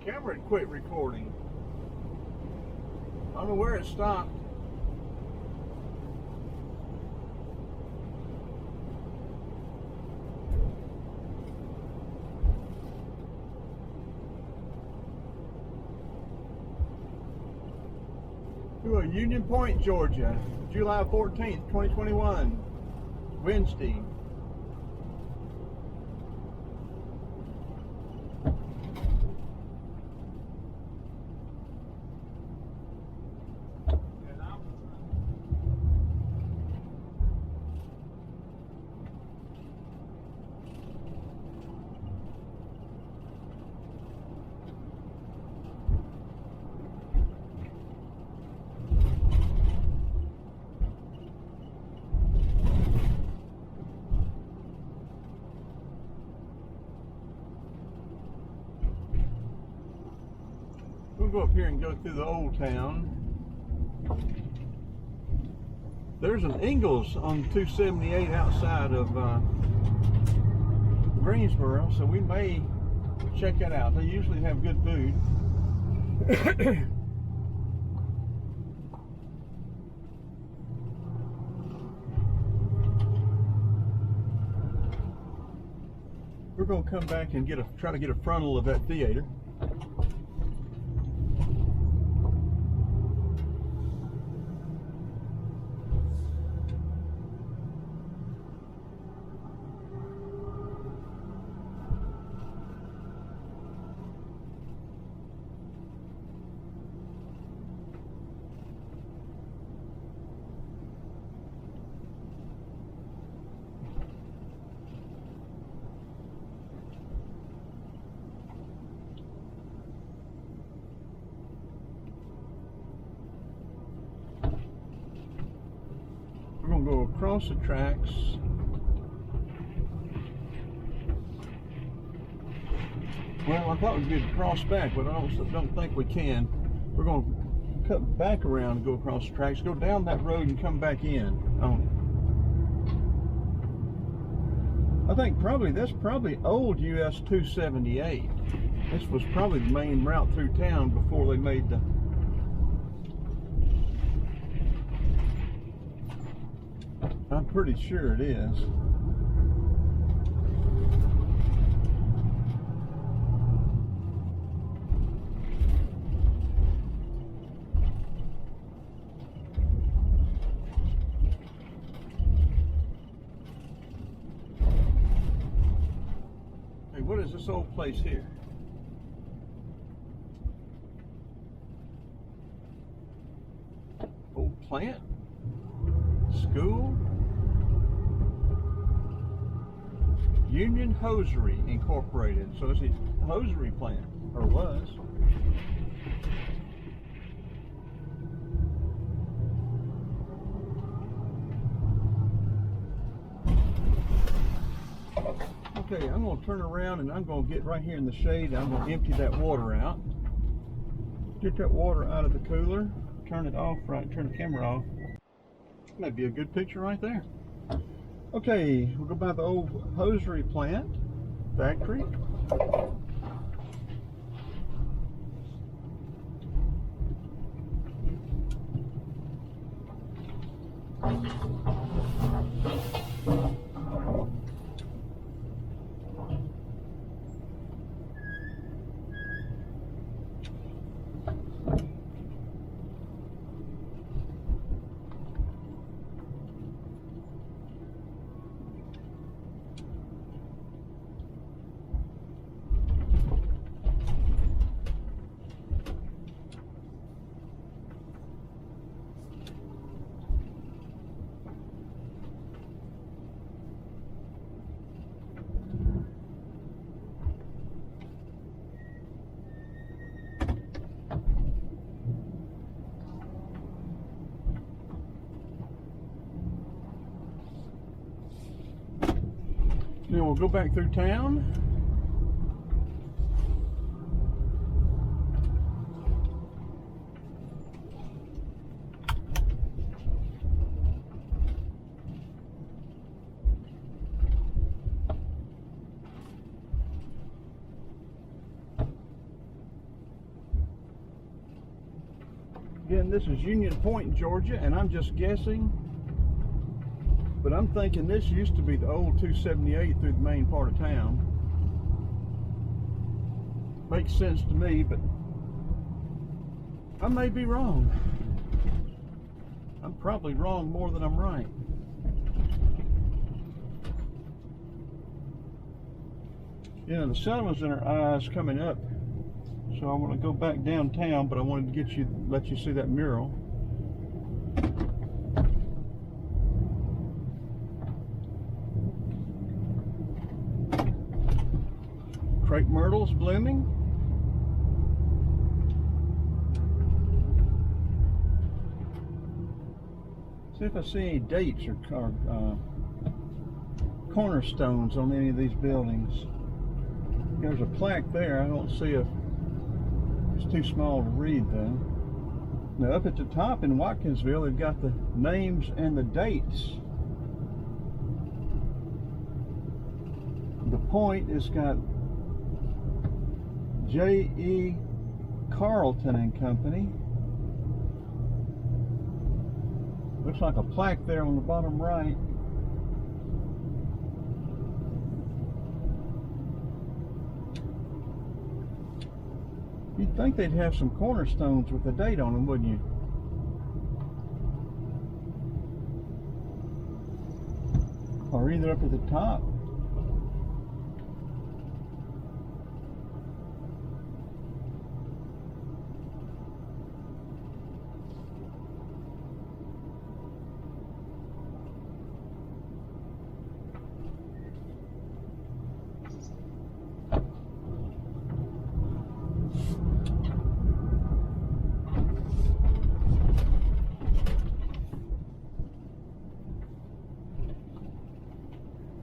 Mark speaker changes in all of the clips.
Speaker 1: camera had quit recording. I don't know where it stopped. To Union Point, Georgia, July 14th, 2021, Wednesday. We'll go up here and go through the old town. There's an Ingles on 278 outside of Greensboro, so we may check that out. They usually have good food. We're going to come back and try to get a frontal of that theater. We're going to go across the tracks. Well, I thought we could cross back, but I don't think we can. We're going to cut back around and go across the tracks, go down that road and come back in. I think that's probably old US 278. This was probably the main route through town before they made the... I'm pretty sure it is. Hey, what is this old place here? Old plant? School? Union Hosiery Incorporated. So it's a hosiery plant, or was. Okay, I'm going to turn around and I'm going to get right here in the shade. I'm going to empty that water out. Get that water out of the cooler. Turn it off, turn the camera off. That'd be a good picture right there. Okay, we'll go by the old hosiery plant, factory. Then we'll go back through town. Again, this is Union Point, Georgia, and I'm just guessing, but I'm thinking this used to be the old 278 through the main part of town. Makes sense to me, but I may be wrong. I'm probably wrong more than I'm right. You know, the sun was in our eyes coming up, so I want to go back downtown, but I wanted to let you see that mural. Crepe myrtle's blooming. See if I see any dates or cornerstones on any of these buildings. There's a plaque there. I don't see a. It's too small to read though. Now up at the top in Watkinsville, they've got the names and the dates. The Point has got J.E. Carlton and Company. Looks like a plaque there on the bottom right. You'd think they'd have some cornerstones with a date on them, wouldn't you? Or either up at the top.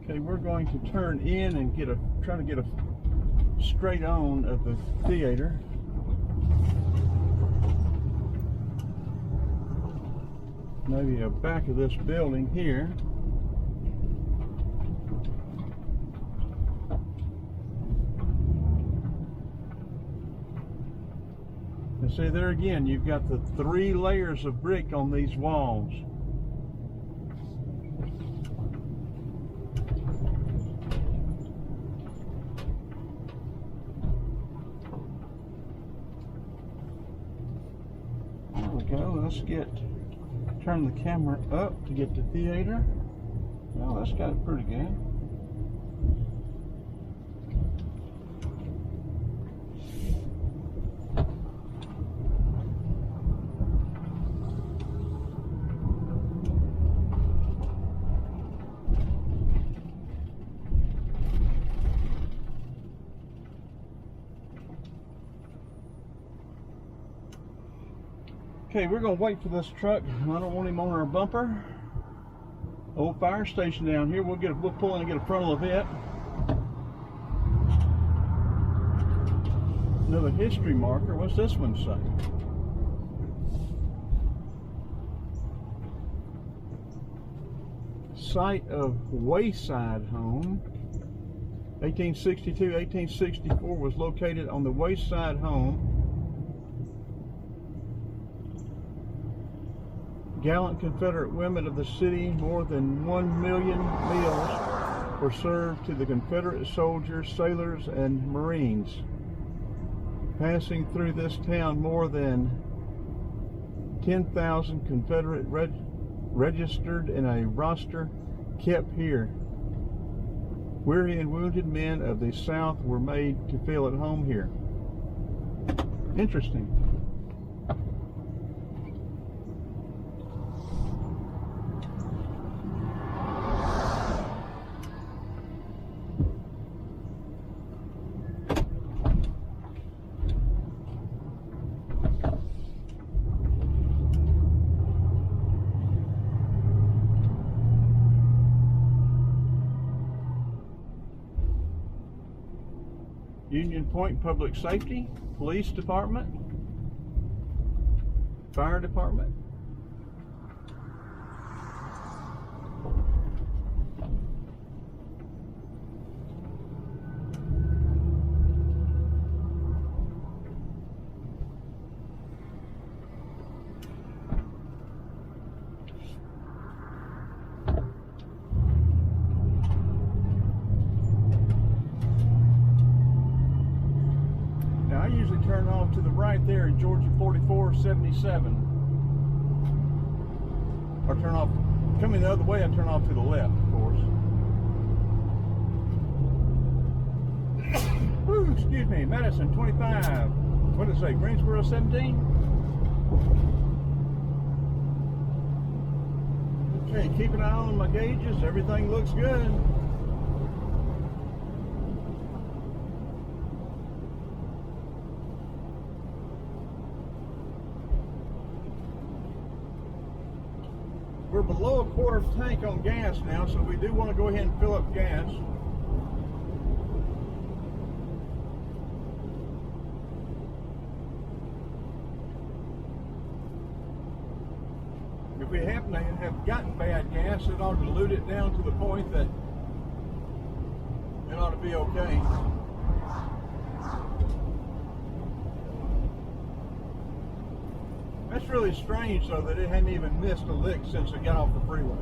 Speaker 1: Okay, we're going to turn in and try to get a straight on of the theater. Maybe a back of this building here. And see there again, you've got the 3 layers of brick on these walls. Let's turn the camera up to get the theater. Well, that's got it pretty good. Okay, we're going to wait for this truck. I don't want him on our bumper. Old fire station down here. We'll pull in and get a frontal of it. Another history marker. What's this one say? Site of Wayside Home. 1862-1864 was located on the Wayside Home. Gallant Confederate women of the city, more than 1 million meals were served to the Confederate soldiers, sailors, and Marines. Passing through this town, more than 10,000 Confederate registered in a roster kept here. Weary and wounded men of the South were made to feel at home here. Interesting. Union Point Public Safety, Police Department, Fire Department. usually turn off to the right there in Georgia 4477. Or turn off, coming the other way, I turn off to the left, of course. Whew, excuse me, Madison 25. What did it say, Greensboro 17? Okay, keep an eye on my gauges, everything looks good. We're below a quarter tank on gas now, so we do want to go ahead and fill up gas. If we happen to have gotten bad gas, it ought to dilute it down to the point that it ought to be okay. That's really strange, though, that it hadn't even missed a lick since it got off the freeway.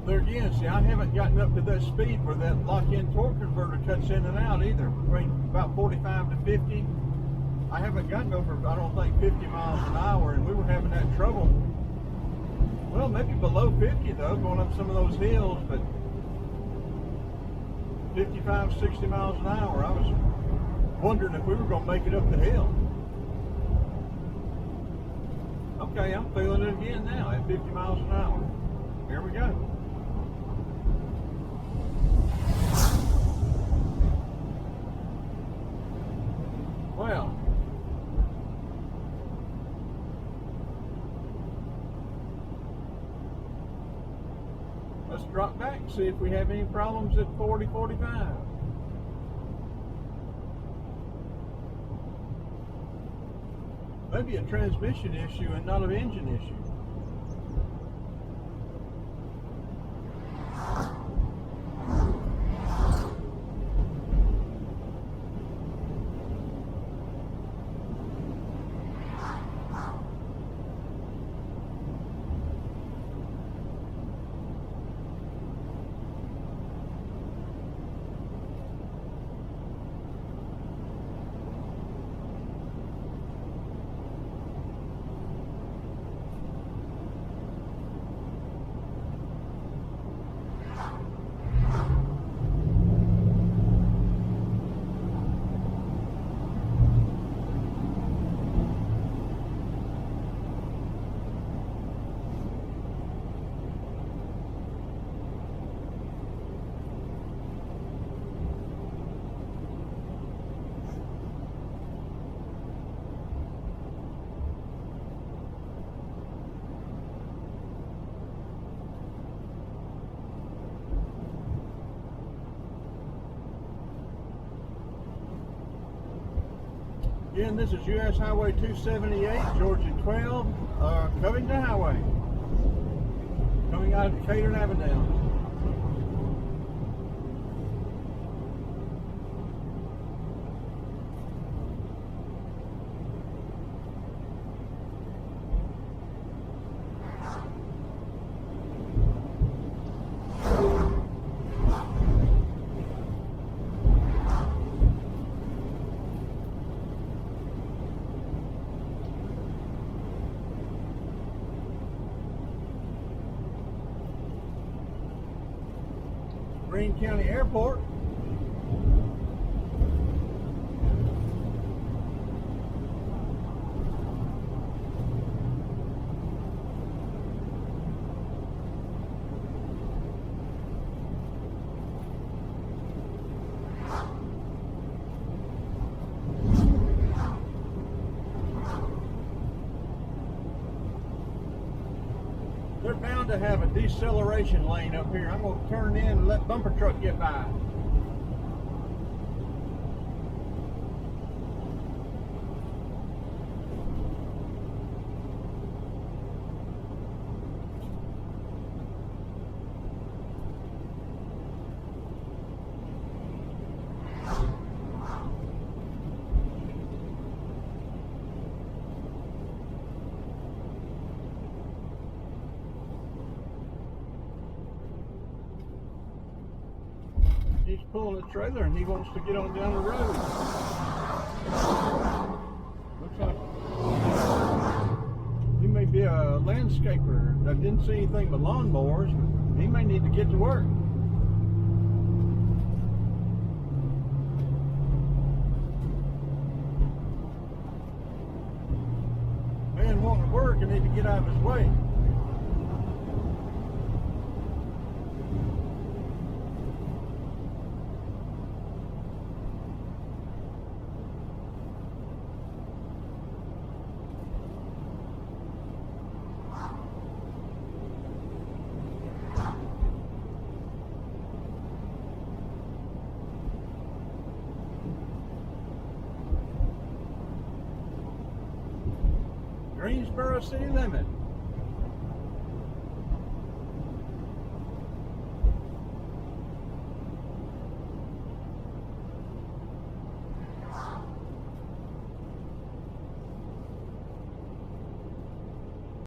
Speaker 1: There again, see, I haven't gotten up to that speed where that lock-in torque converter cuts in and out either. Between about 45 to 50. I haven't gotten over, I don't think, 50 miles an hour, and we were having that trouble. Well, maybe below 50 though, going up some of those hills, but 55, 60 miles an hour. I was wondering if we were going to make it up the hill. Okay, I'm feeling it again now at 50 miles an hour. Here we go. Well, let's drop back and see if we have any problems at 40, 45. Maybe a transmission issue and not an engine issue. Again, this is US Highway 278, Georgia 12, Covington Highway, coming out of Decatur and Avondale. Greene County Airport. They're bound to have a deceleration lane up here. I'm going to turn in and let bumper truck get by. He's pulling a trailer and he wants to get on down the road. Looks like he may be a landscaper that didn't see anything but lawnmowers, but he may need to get to work. Man wanting to work and need to get out of his way. Greensboro city limit.